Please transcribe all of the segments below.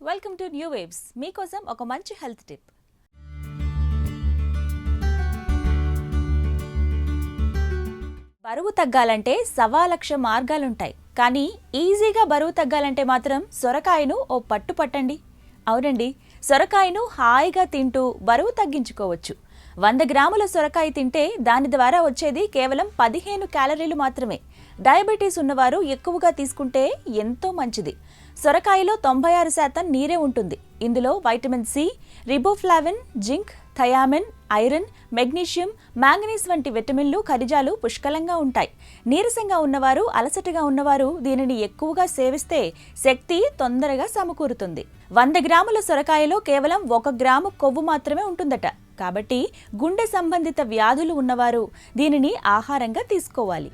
Welcome to new waves. మీకోసం ఒక మంచి హెల్త్ టిప్. బరువు తగ్గాలంటే 1,00,000 మార్గాలుంటాయి. కానీ ఈజీగా బరువు తగ్గాలంటే మాత్రం సొరకాయను ఓ పట్టు పట్టండి. అవునండి, సొరకాయను హాయిగా తింటూ బరువు తగ్గించుకోవచ్చు. 100 గ్రాముల సొరకాయ తింటే దాని ద్వారా వచ్చేది కేవలం 15 క్యాలరీలు మాత్రమే. డయాబెటీస్ ఉన్నవారు ఎక్కువగా తీసుకుంటే ఎంతో మంచిది. సొరకాయలో 96% నీరే ఉంటుంది. ఇందులో vitamin C, riboflavin, zinc, thiamine, iron, magnesium, manganese వంటి విటమిన్లు, ఖనిజాలు పుష్కలంగా ఉంటాయి. నీరసంగా ఉన్నవారు, అలసటగా ఉన్నవారు దీనిని ఎక్కువగా సేవిస్తే శక్తి తొందరగా సమకూరుతుంది. 100 గ్రాముల సొరకాయలో కేవలం 1 గ్రాము కొవ్వు మాత్రమే ఉంటుందట. కాబట్టి గుండె సంబంధిత వ్యాధులు ఉన్నవారు దీనిని ఆహారంగా తీసుకోవాలి.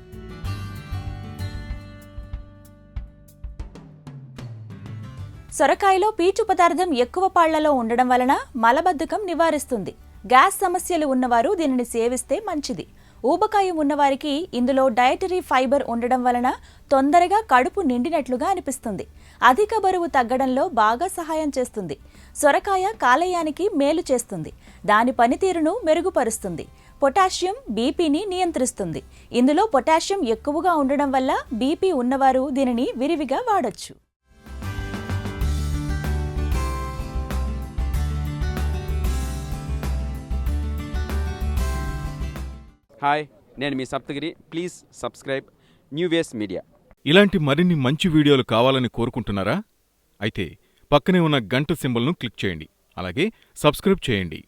సొరకాయలో పీచు పదార్థం ఎక్కువ పాళ్లలో ఉండడం వలన మలబద్ధకం నివారిస్తుంది. గ్యాస్ సమస్యలు ఉన్నవారు దీనిని సేవిస్తే మంచిది. ఊబకాయం ఉన్నవారికి ఇందులో డయటరీ ఫైబర్ ఉండడం వలన తొందరగా కడుపు నిండినట్లుగా అనిపిస్తుంది. అధిక బరువు తగ్గడంలో బాగా సహాయం చేస్తుంది. సొరకాయ కాలేయానికి మేలు చేస్తుంది. దాని పనితీరును మెరుగుపరుస్తుంది. పొటాషియం బీపీని నియంత్రిస్తుంది. ఇందులో పొటాషియం ఎక్కువగా ఉండడం వల్ల బీపీ ఉన్నవారు దీనిని విరివిగా వాడొచ్చు. హాయ్, నేను మీ Saptagiri. Please subscribe new waves media. ఇలాంటి మరిన్ని మంచి వీడియోలు కావాలని కోరుకుంటున్నారా? అయితే పక్కనే ఉన్న గంట సింబల్ను క్లిక్ చేయండి. అలాగే సబ్స్క్రైబ్ చేయండి.